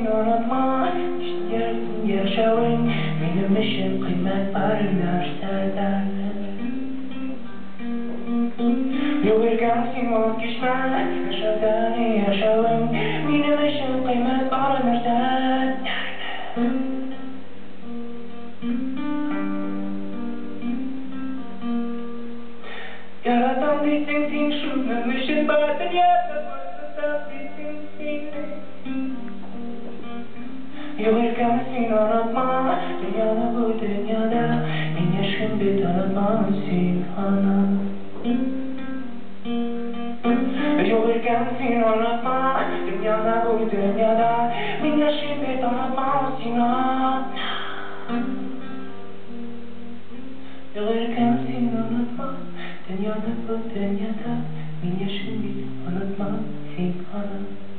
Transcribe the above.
seni unutma. İşte yaşayın benim için kıymet varlar senden. Yürürken seni unut geçme. Yaşadığını yaşayın benim için kıymet varlar senden. Yaratan değilsin sen şunun için bazen yaratan değilsin sen. Yürürken seni unutma. Dünyada bu dünyada en yaşın bir tanıtmam sen bana. Yürürken seni unutma. Dünyada bu dünyada en yaşın bir tanıtmam sana. Yürürken seni unutma. Dünyada bu dünyada en yaşın bir tanıtmam sen bana.